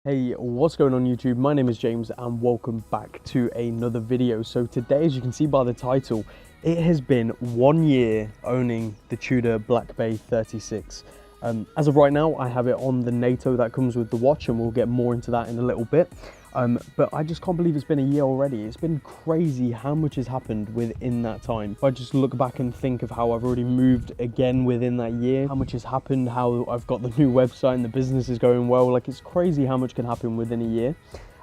Hey, what's going on YouTube? My name is James and welcome back to another video. So today, as you can see by the title, it has been 1 year owning the Tudor Black Bay 36. As of right now, I have it on the NATO that comes with the watch, and we'll get more into that in a little bit. But I just can't believe it's been a year already. It's been crazy how much has happened within that time. If I just look back and think of how I've already moved again within that year, how much has happened, how I've got the new website and the business is going well, like it's crazy how much can happen within a year.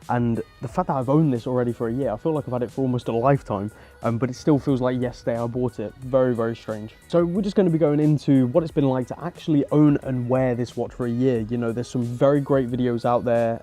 And the fact that I've owned this already for a year, I feel like I've had it for almost a lifetime, but it still feels like yesterday I bought it. Very, very strange. So we're just going to be going into what it's been like to actually own and wear this watch for a year. You know, there's some very great videos out there.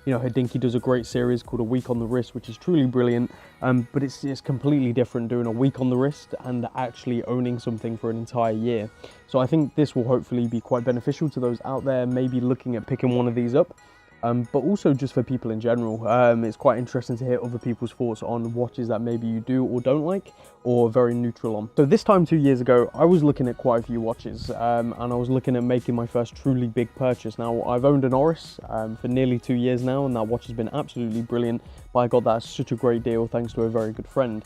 You know, Hodinkee does a great series called A Week on the Wrist, which is truly brilliant, but it's completely different doing a week on the wrist and actually owning something for an entire year. So I think this will hopefully be quite beneficial to those out there, maybe looking at picking one of these up. But also just for people in general. It's quite interesting to hear other people's thoughts on watches that maybe you do or don't like, or very neutral on. So this time 2 years ago, I was looking at quite a few watches, and I was looking at making my first truly big purchase. Now, I've owned an Oris for nearly 2 years now, and that watch has been absolutely brilliant, but I got that at such a great deal thanks to a very good friend.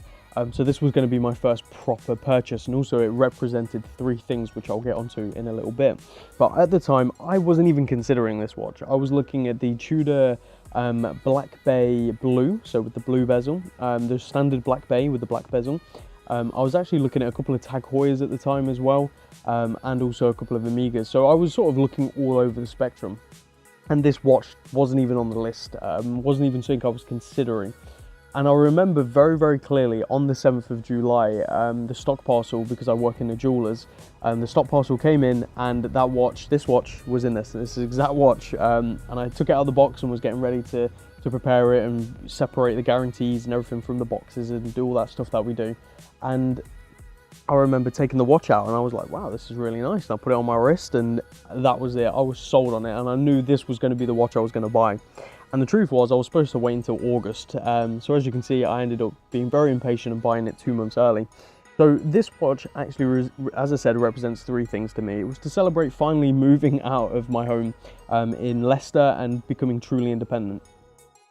So this was going to be my first proper purchase, and also it represented three things which I'll get onto in a little bit. But at the time, I wasn't even considering this watch. I was looking at the Tudor Black Bay Blue, so with the blue bezel, the standard Black Bay with the black bezel. I was actually looking at a couple of Tag Heuers at the time as well, and also a couple of Omegas. So I was sort of looking all over the spectrum. And this watch wasn't even on the list, wasn't even something I was considering. And I remember very, very clearly on the 7th of July, the stock parcel, because I work in the jewelers, the stock parcel came in, and that watch, this watch was in this exact watch. And I took it out of the box and was getting ready to prepare it and separate the guarantees and everything from the boxes and do all that stuff that we do. And I remember taking the watch out and I was like, wow, this is really nice. And I put it on my wrist and that was it. I was sold on it, and I knew this was going to be the watch I was going to buy. And the truth was, I was supposed to wait until August. So as you can see, I ended up being very impatient and buying it 2 months early. So this watch actually, as I said, represents three things to me. It was to celebrate finally moving out of my home in Leicester and becoming truly independent.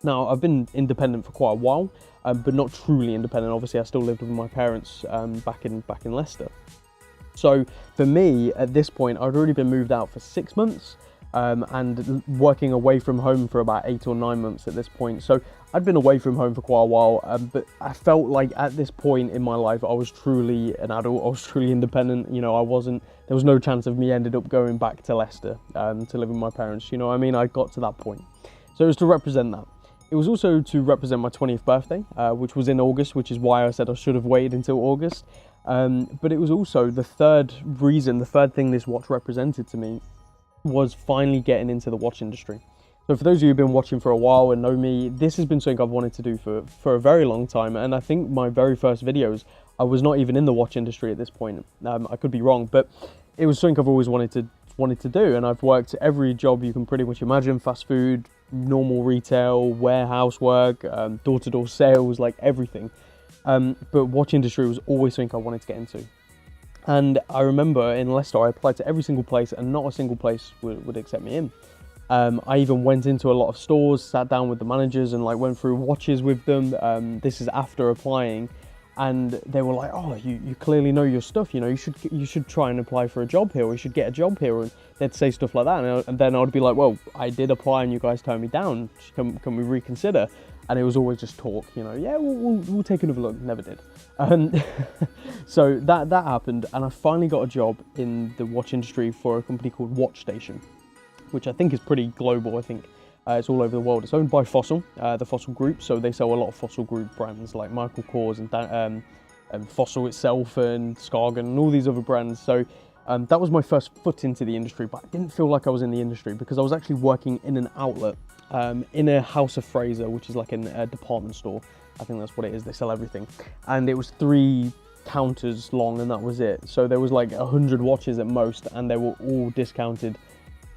Now, I've been independent for quite a while, but not truly independent. Obviously, I still lived with my parents back in Leicester. So for me, at this point, I'd already been moved out for 6 months. And working away from home for about 8 or 9 months at this point. So I'd been away from home for quite a while, but I felt like at this point in my life, I was truly an adult, I was truly independent. You know, there was no chance of me ended up going back to Leicester to live with my parents. You know what I mean? I got to that point. So it was to represent that. It was also to represent my 20th birthday, which was in August, which is why I said I should have waited until August. But it was also the third reason, the third thing this watch represented to me was finally getting into the watch industry. So for those of you who've been watching for a while and know me, this has been something I've wanted to do for a very long time. And I think my very first videos, I was not even in the watch industry at this point. I could be wrong, but it was something I've always wanted to do. And I've worked every job you can pretty much imagine: fast food, normal retail, warehouse work, door-to-door sales, like everything. But watch industry was always something I wanted to get into. And I remember in Leicester, I applied to every single place and not a single place would accept me in. I even went into a lot of stores, sat down with the managers and like went through watches with them. This is after applying, and they were like, oh, you clearly know your stuff. You know, you should try and apply for a job here, or you should get a job here. And they'd say stuff like that. And then I'd be like, well, I did apply and you guys turned me down. Can we reconsider? And it was always just talk, you know, yeah, we'll take another look. Never did. So that happened, and I finally got a job in the watch industry for a company called Watch Station, which I think is pretty global. I think it's all over the world. It's owned by Fossil, the Fossil Group, so they sell a lot of Fossil Group brands like Michael Kors and Fossil itself and Skagen and all these other brands. So that was my first foot into the industry, but I didn't feel like I was in the industry because I was actually working in an outlet, in a House of Fraser, which is like a department store. I think that's what it is. They sell everything. And it was 3 counters long, and that was it. So there was like 100 watches at most, and they were all discounted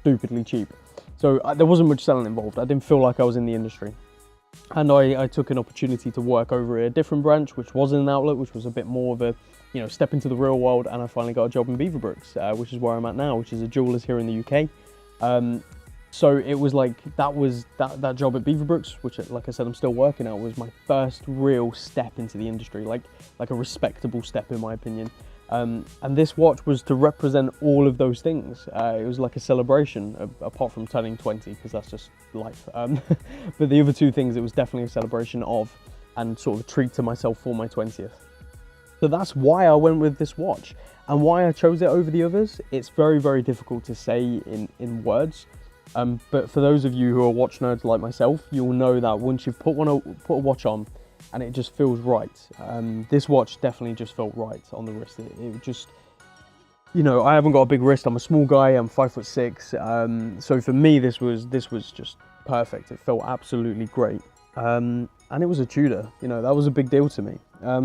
stupidly cheap. So there wasn't much selling involved. I didn't feel like I was in the industry. And I took an opportunity to work over a different branch, which wasn't an outlet, which was a bit more of a, you know, step into the real world. And I finally got a job in Beaverbrooks, which is where I'm at now, which is a jewelers here in the UK. So it was like, that job at Beaverbrooks, which, like I said, I'm still working at, was my first real step into the industry, like a respectable step in my opinion. And this watch was to represent all of those things. It was like a celebration, apart from turning 20, because that's just life. But the other two things, it was definitely a celebration of, and sort of a treat to myself for my 20th. So that's why I went with this watch, and why I chose it over the others. It's very, very difficult to say in words. But for those of you who are watch nerds like myself, you'll know that once you've put a watch on and it just feels right, this watch definitely just felt right on the wrist. It just, you know, I haven't got a big wrist. I'm a small guy. I'm 5'6". So for me, this was just perfect. It felt absolutely great. And it was a Tudor. You know, that was a big deal to me.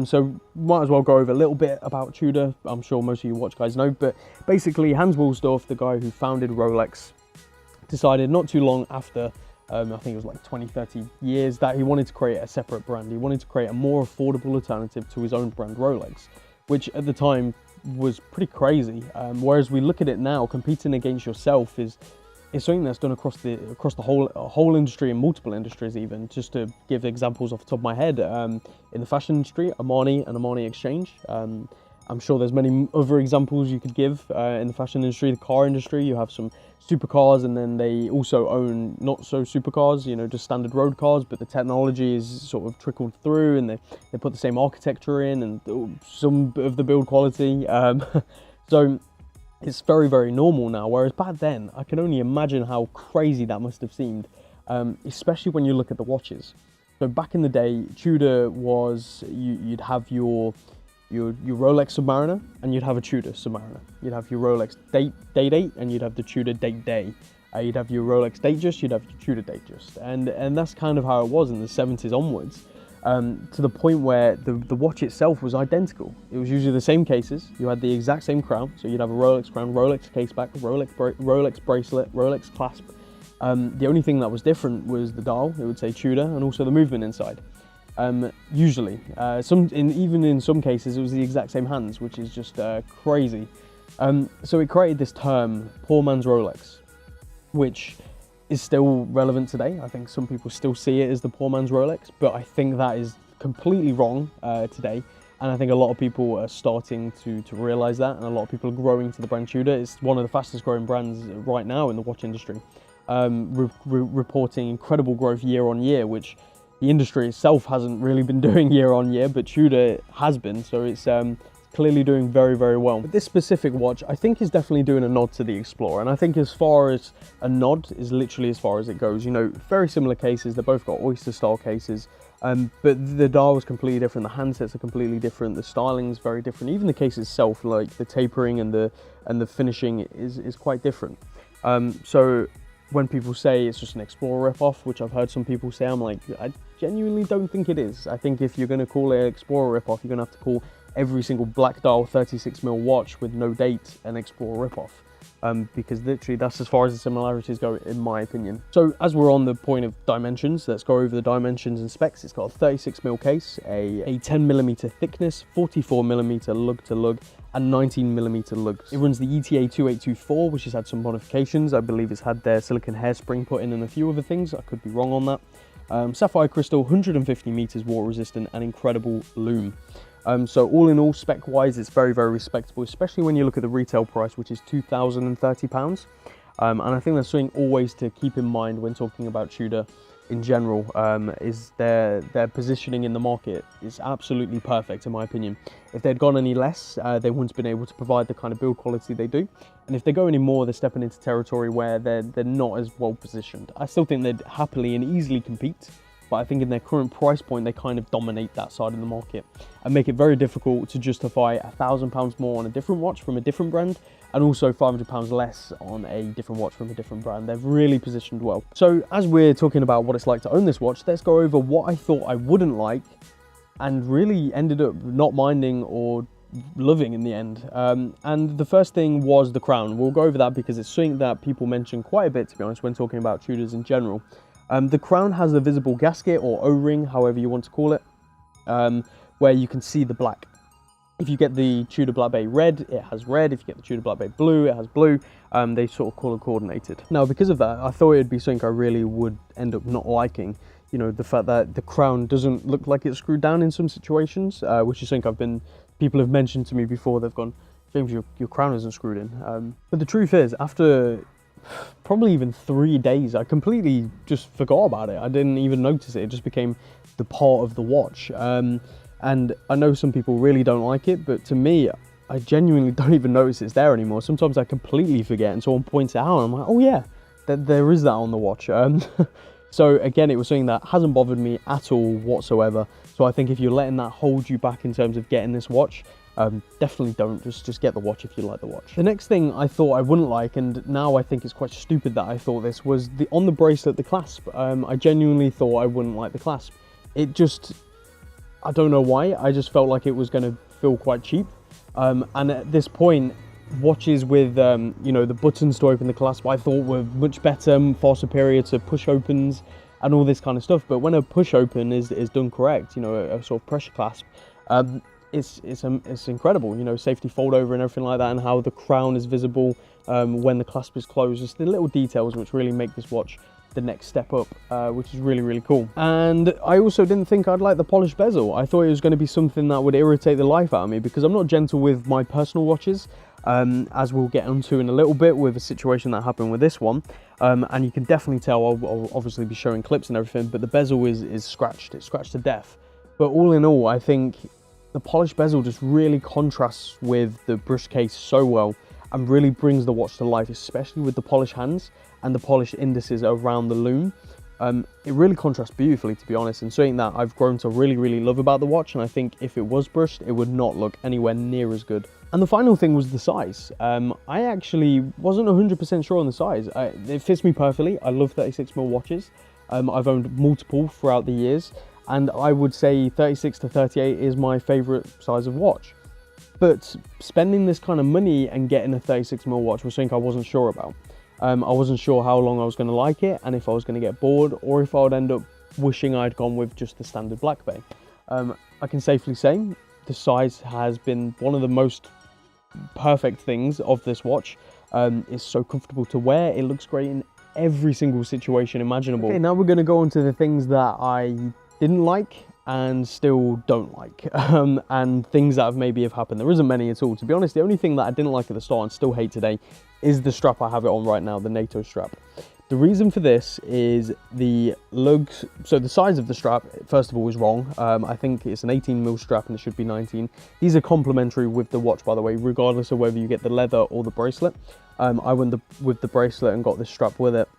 So might as well go over a little bit about Tudor. I'm sure most of you watch guys know, but basically Hans Wilsdorf, the guy who founded Rolex, decided not too long after, I think it was like 20-30 years, that he wanted to create a separate brand. He wanted to create a more affordable alternative to his own brand Rolex, which at the time was pretty crazy. Whereas we look at it now, competing against yourself is something that's done across the whole industry and multiple industries even. Just to give examples off the top of my head, in the fashion industry, Armani and Armani Exchange. I'm sure there's many other examples you could give in the fashion industry. The car industry, you have some supercars, and then they also own not so supercars, you know, just standard road cars, but the technology is sort of trickled through, and they put the same architecture in and some of the build quality. So it's very, very normal now, whereas back then, I can only imagine how crazy that must have seemed, especially when you look at the watches. So back in the day, Tudor was, you'd have your Rolex Submariner, and you'd have a Tudor Submariner. You'd have your Rolex Date, and you'd have the Tudor Day. You'd have your Rolex Datejust, you'd have your Tudor Datejust. And that's kind of how it was in the 70s onwards, to the point where the watch itself was identical. It was usually the same cases. You had the exact same crown. So you'd have a Rolex crown, Rolex caseback, Rolex bracelet, Rolex clasp. The only thing that was different was the dial. It would say Tudor, and also the movement inside. Usually, even in some cases, it was the exact same hands, which is just crazy. So it created this term, poor man's Rolex, which is still relevant today. I think some people still see it as the poor man's Rolex, but I think that is completely wrong today. And I think a lot of people are starting to realize that, and a lot of people are growing to the brand Tudor. It's one of the fastest growing brands right now in the watch industry, reporting incredible growth year on year, which the industry itself hasn't really been doing year on year, but Tudor has been, so it's clearly doing very, very well. But this specific watch, I think, is definitely doing a nod to the Explorer, and I think as far as a nod is literally as far as it goes. You know, very similar cases, they both got oyster style cases, but the dial is completely different, the handsets are completely different, the styling is very different, even the case itself, like the tapering and the finishing is quite different. So when people say it's just an Explorer rip-off, which I've heard some people say, I'm like, I genuinely don't think it is. I think if you're going to call it an Explorer rip-off, you're going to have to call every single black dial 36mm watch with no date an Explorer rip-off. Because literally that's as far as the similarities go, in my opinion. So as we're on the point of dimensions, let's go over the dimensions and specs. It's got a 36mm case, a 10mm thickness, 44mm lug to lug, and 19mm lugs. It runs the ETA 2824, which has had some modifications. I believe it's had their silicon hairspring put in and a few other things. I could be wrong on that. Sapphire crystal, 150 meters water resistant, and incredible lume. So all in all, spec wise, it's very, very respectable, especially when you look at the retail price, which is £2,030. And I think that's something always to keep in mind when talking about Tudor in general, is their positioning in the market is absolutely perfect, in my opinion. If they'd gone any less, they wouldn't have been able to provide the kind of build quality they do. And if they go any more, they're stepping into territory where they're not as well positioned. I still think they'd happily and easily compete, but I think in their current price point, they kind of dominate that side of the market and make it very difficult to justify £1,000 more on a different watch from a different brand, and also £500 less on a different watch from a different brand. They've really positioned well. So as we're talking about what it's like to own this watch, let's go over what I thought I wouldn't like and really ended up not minding or loving in the end. And the first thing was the crown. We'll go over that because it's something that people mention quite a bit, to be honest, when talking about Tudors in general. The crown has a visible gasket or O-ring, however you want to call it, where you can see the black. If you get the Tudor Black Bay red, it has red. If you get the Tudor Black Bay blue, it has blue. They sort of color coordinated. Now, because of that, I thought it'd be something I really would end up not liking. You know, the fact that the crown doesn't look like it's screwed down in some situations, which is something people have mentioned to me before. They've gone, James, your crown isn't screwed in. But the truth is, after probably even 3 days, I completely just forgot about it. I didn't even notice it. It just became the part of the watch. And I know some people really don't like it, but to me, I genuinely don't even notice it's there anymore. Sometimes I completely forget and someone points it out and I'm like, oh yeah, there is that on the watch. So again, it was something that hasn't bothered me at all whatsoever. So I think if you're letting that hold you back in terms of getting this watch, definitely don't. Just get the watch if you like the watch. The next thing I thought I wouldn't like, and now I think it's quite stupid that I thought this, was on the bracelet, the clasp. I genuinely thought I wouldn't like the clasp. It just, I don't know why, I just felt like it was going to feel quite cheap. And at this point, watches with you know, the buttons to open the clasp, I thought were much better, far superior to push opens and all this kind of stuff. But when a push open is done correct, you know, a sort of pressure clasp, it's incredible. You know, safety fold over and everything like that, and how the crown is visible when the clasp is closed. Just the little details which really make this watch the next step up, which is really, really cool. And I also didn't think I'd like the polished bezel. I thought it was going to be something that would irritate the life out of me, because I'm not gentle with my personal watches, as we'll get onto in a little bit with a situation that happened with this one. And you can definitely tell, I'll obviously be showing clips and everything, but the bezel is scratched. It's scratched to death. But all in all, I think the polished bezel just really contrasts with the brushed case so well and really brings the watch to life, especially with the polished hands and the polished indices around the lume. It really contrasts beautifully, to be honest, and something that I've grown to really, really love about the watch. And I think if it was brushed, it would not look anywhere near as good. And the final thing was the size. I actually wasn't 100% sure on the size. It fits me perfectly. I love 36mm watches. I've owned multiple throughout the years, and I would say 36 to 38 is my favorite size of watch. But spending this kind of money and getting a 36mm watch was something I wasn't sure about. I wasn't sure how long I was going to like it, and if I was going to get bored, or if I would end up wishing I'd gone with just the standard Black Bay. I can safely say the size has been one of the most perfect things of this watch. It's so comfortable to wear. It looks great in every single situation imaginable. Okay, now we're going to go on to the things that I didn't like and still don't like, and things that maybe have happened. There isn't many at all, to be honest. The only thing that I didn't like at the start and still hate today is the strap I have it on right now, the NATO strap. The reason for this is the lugs. So the size of the strap, first of all, is wrong. I think it's an 18mm strap and it should be 19. These are complementary with the watch, by the way, regardless of whether you get the leather or the bracelet. I went with the bracelet and got this strap with it.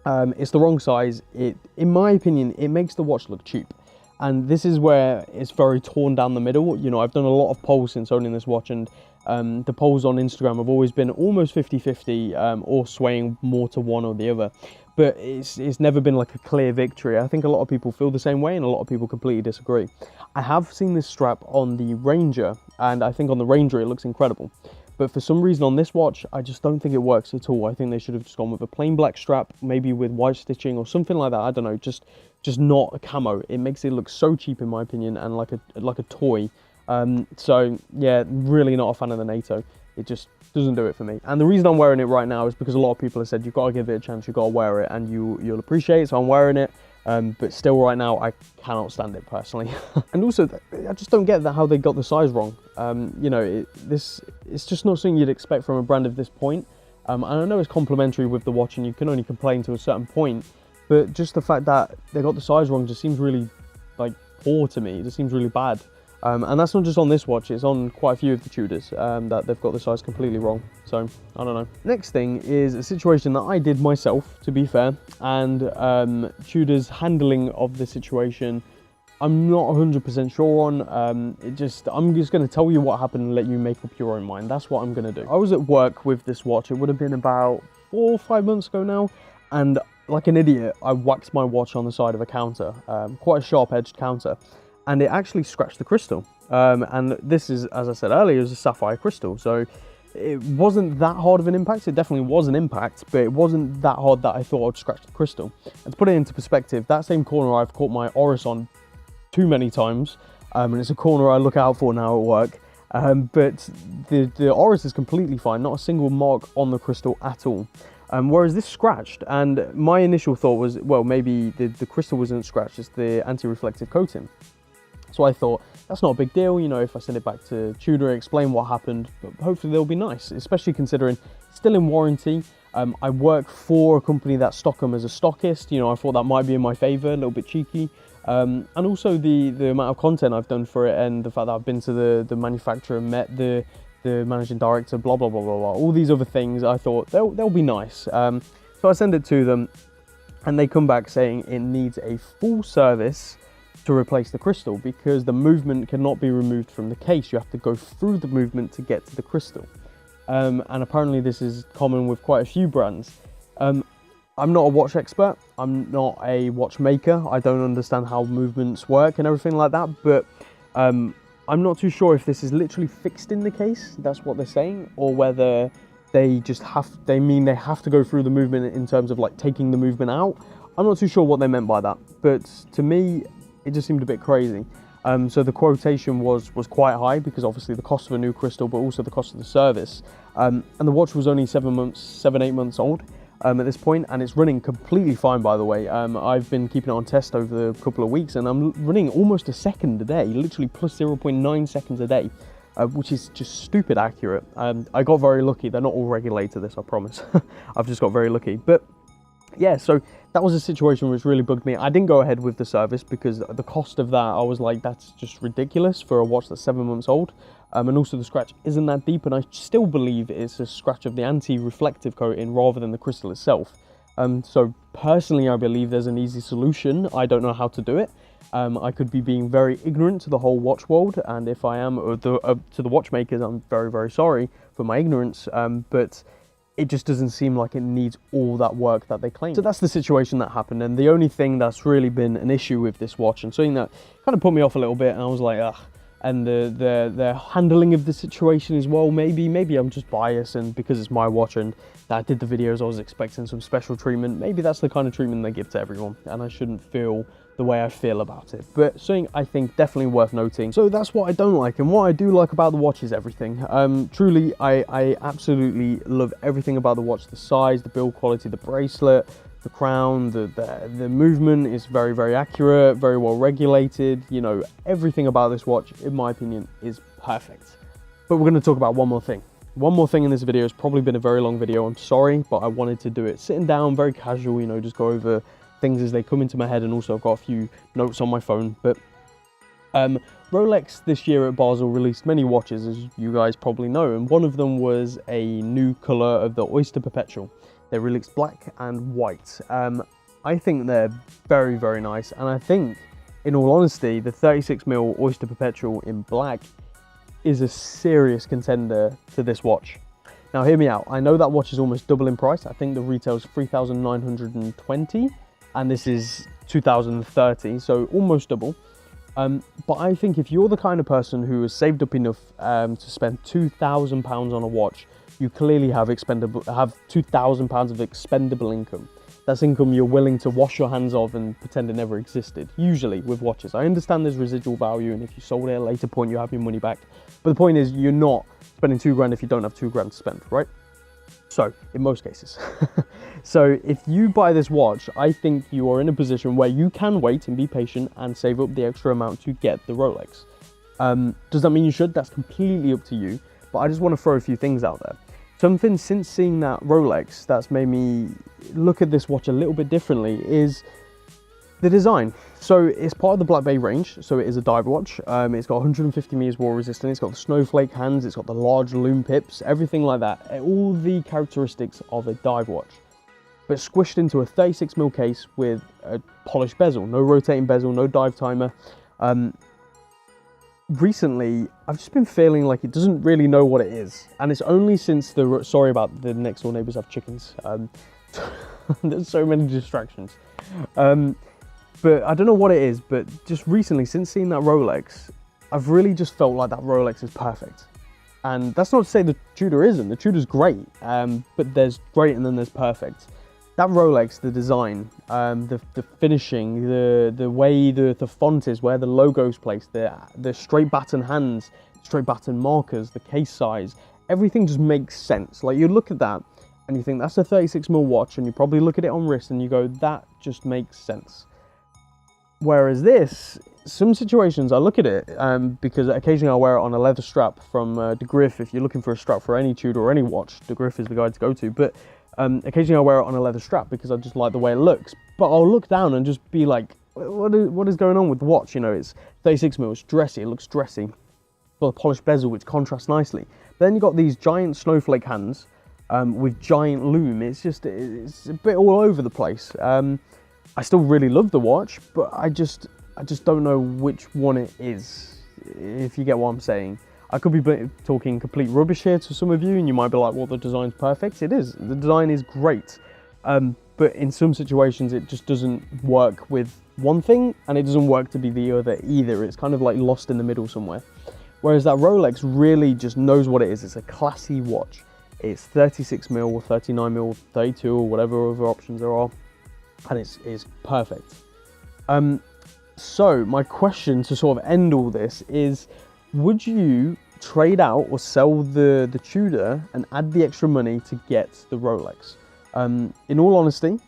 It's the wrong size. In my opinion, it makes the watch look cheap. And this is where it's very torn down the middle. You know, I've done a lot of polls since owning this watch, and the polls on Instagram have always been almost 50-50, or swaying more to one or the other. But it's never been like a clear victory. I think a lot of people feel the same way, and a lot of people completely disagree. I have seen this strap on the Ranger, and I think on the Ranger it looks incredible. But for some reason on this watch, I just don't think it works at all. I think they should have just gone with a plain black strap, maybe with white stitching or something like that. I don't know, just not a camo. It makes it look so cheap, in my opinion, and like a toy. So yeah, really not a fan of the NATO. It just doesn't do it for me. And the reason I'm wearing it right now is because a lot of people have said you've got to give it a chance, you've got to wear it, and you'll appreciate it. So I'm wearing it. But still right now I cannot stand it personally. And also I just don't get how they got the size wrong. You know, it's just not something you'd expect from a brand of this point. And I know it's complimentary with the watch and you can only complain to a certain point, but just the fact that they got the size wrong just seems really like poor to me. It just seems really bad. And that's not just on this watch, it's on quite a few of the Tudors, that they've got the size completely wrong. So, I don't know. Next thing is a situation that I did myself, to be fair, and Tudor's handling of the situation, I'm not 100% sure on. I'm just going to tell you what happened and let you make up your own mind. That's what I'm going to do. I was at work with this watch. It would have been about 4 or 5 months ago now, and like an idiot, I whacked my watch on the side of a counter, quite a sharp-edged counter. And it actually scratched the crystal. And this is, as I said earlier, is a sapphire crystal. So it wasn't that hard of an impact. It definitely was an impact, but it wasn't that hard that I thought I'd scratch the crystal. And to put it into perspective, that same corner I've caught my Oris on too many times. And it's a corner I look out for now at work. But the Oris is completely fine, not a single mark on the crystal at all. Whereas this scratched, and my initial thought was, well, maybe the crystal wasn't scratched, it's the anti-reflective coating. So I thought, that's not a big deal, you know, if I send it back to Tudor, explain what happened, but hopefully they'll be nice, especially considering it's still in warranty. I work for a company that stock them as a stockist, you know, I thought that might be in my favour, a little bit cheeky. And also the amount of content I've done for it, and the fact that I've been to the manufacturer, met the managing director, blah, blah, blah, blah, blah, all these other things, I thought they'll be nice. So I send it to them, and they come back saying it needs a full service to replace the crystal because the movement cannot be removed from the case. You have to go through the movement to get to the crystal. And apparently this is common with quite a few brands. I'm not a watch expert, I'm not a watchmaker, I don't understand how movements work and everything like that, but I'm not too sure if this is literally fixed in the case, that's what they're saying, or whether they just they have to go through the movement in terms of like taking the movement out. I'm not too sure what they meant by that, but to me, it just seemed a bit crazy. So the quotation was quite high because obviously the cost of a new crystal, but also the cost of the service. And the watch was only 7-8 months old at this point, and it's running completely fine, by the way. I've been keeping it on test over the couple of weeks, and I'm running almost a second a day, literally plus 0.9 seconds a day, which is just stupid accurate. I got very lucky. They're not all regulated, this, I promise. I've just got very lucky. But yeah, so that was a situation which really bugged me. I didn't go ahead with the service because the cost of that, I was like, that's just ridiculous for a watch that's 7 months old. And also the scratch isn't that deep, and I still believe it's a scratch of the anti-reflective coating rather than the crystal itself. So personally, I believe there's an easy solution. I don't know how to do it. I could be being very ignorant to the whole watch world, and if I am to the watchmakers, I'm very, very sorry for my ignorance, but it just doesn't seem like it needs all that work that they claim. So that's the situation that happened, and the only thing that's really been an issue with this watch, and something that kind of put me off a little bit, and I was like, ugh, and the handling of the situation as well, maybe I'm just biased, and because it's my watch and that I did the videos, I was expecting some special treatment. Maybe that's the kind of treatment they give to everyone, and I shouldn't feel the way I feel about it, but something I think definitely worth noting. So that's what I don't like, and what I do like about the watch is everything. Truly, I absolutely love everything about the watch: the size, the build quality, the bracelet, the crown, the movement is very, very accurate, very well regulated. You know, everything about this watch, in my opinion, is perfect. But we're going to talk about one more thing. One more thing in this video. It's probably been a very long video, I'm sorry, but I wanted to do it sitting down, very casual, you know, just go over things as they come into my head, and also I've got a few notes on my phone. But Rolex this year at Basel released many watches, as you guys probably know, and one of them was a new colour of the Oyster Perpetual. They released black and white. I think they're very, very nice, and I think, in all honesty, the 36mm Oyster Perpetual in black is a serious contender to this watch. Now hear me out, I know that watch is almost double in price. I think the retail's 3,920 and this is 2,030, so almost double. But I think if you're the kind of person who has saved up enough to spend £2,000 on a watch, you clearly have £2,000 of expendable income. That's income you're willing to wash your hands of and pretend it never existed, usually with watches. I understand there's residual value, and if you sold it at a later point, you have your money back. But the point is, you're not spending £2 if you don't have £2 to spend, right? So, in most cases. So, if you buy this watch, I think you are in a position where you can wait and be patient and save up the extra amount to get the Rolex. Does that mean you should? That's completely up to you. But I just want to throw a few things out there. Something since seeing that Rolex that's made me look at this watch a little bit differently is the design. So it's part of the Black Bay range, so it is a dive watch. It's got 150 meters water resistant, it's got the snowflake hands, it's got the large lume pips, everything like that. All the characteristics of a dive watch, but squished into a 36mm case with a polished bezel, no rotating bezel, no dive timer. Recently, I've just been feeling like it doesn't really know what it is, and it's only since sorry about the next door neighbors have chickens. There's so many distractions. But I don't know what it is, but just recently, since seeing that Rolex, I've really just felt like that Rolex is perfect. And that's not to say the Tudor isn't. The Tudor's great, but there's great and then there's perfect. That Rolex, the design, the finishing, the way the font is, where the logo's placed, the straight batten hands, straight batten markers, the case size, everything just makes sense. Like, you look at that and you think that's a 36mm watch, and you probably look at it on wrist and you go, that just makes sense. Whereas this, some situations I look at it, because occasionally I wear it on a leather strap from De Griff. If you're looking for a strap for any Tudor or any watch, De Griff is the guy to go to. But occasionally I wear it on a leather strap because I just like the way it looks. But I'll look down and just be like, what is going on with the watch? You know, it's 36mm, it's dressy, it looks dressy. It's got a polished bezel which contrasts nicely. But then you've got these giant snowflake hands with giant loom. It's a bit all over the place. I still really love the watch, but I just don't know which one it is, if you get what I'm saying. I could be talking complete rubbish here to some of you, and you might be like, well, the design's perfect. It is. The design is great. But in some situations, it just doesn't work with one thing, and it doesn't work to be the other either. It's kind of like lost in the middle somewhere. Whereas that Rolex really just knows what it is. It's a classy watch. It's 36mm or 39mm, 32 or whatever other options there are. And it's perfect. So my question to sort of end all this is, would you trade out or sell the Tudor and add the extra money to get the Rolex? In all honesty,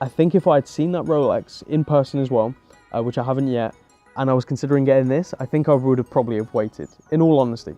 I think if I had seen that Rolex in person as well, which I haven't yet, and I was considering getting this, I think I would have probably have waited, in all honesty.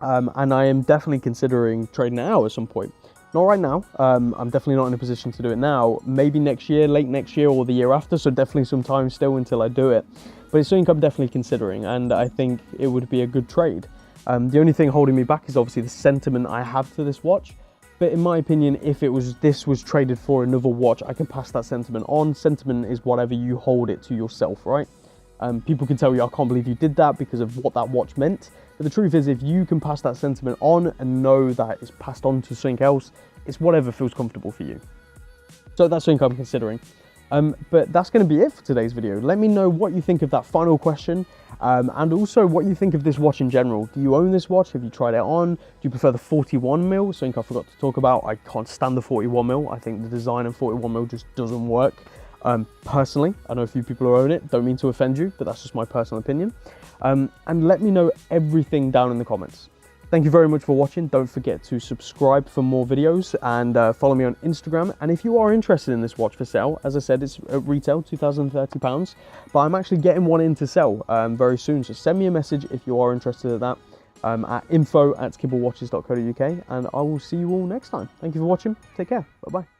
And I am definitely considering trading it out at some point. Not right now. I'm definitely not in a position to do it now. Maybe next year, late next year, or the year after. So definitely some time still until I do it. But it's something I'm definitely considering, and I think it would be a good trade. The only thing holding me back is obviously the sentiment I have to this watch. But in my opinion, if this was traded for another watch, I can pass that sentiment on. Sentiment is whatever you hold it to yourself, right? People can tell you, I can't believe you did that because of what that watch meant. But the truth is, if you can pass that sentiment on and know that it's passed on to something else, it's whatever feels comfortable for you. So that's something I'm considering. But that's going to be it for today's video. Let me know what you think of that final question, and also what you think of this watch in general. Do you own this watch? Have you tried it on? Do you prefer the 41mm? Something I forgot to talk about. I can't stand the 41mm. I think the design of 41mm just doesn't work. Personally, I know a few people who own it. Don't mean to offend you, but that's just my personal opinion. And let me know everything down in the comments. Thank you very much for watching. Don't forget to subscribe for more videos, and follow me on Instagram. And if you are interested in this watch for sale, as I said, it's at retail, £2,030, but I'm actually getting one in to sell very soon. So send me a message if you are interested in that at info@kibblewatches.co.uk, and I will see you all next time. Thank you for watching. Take care. Bye-bye.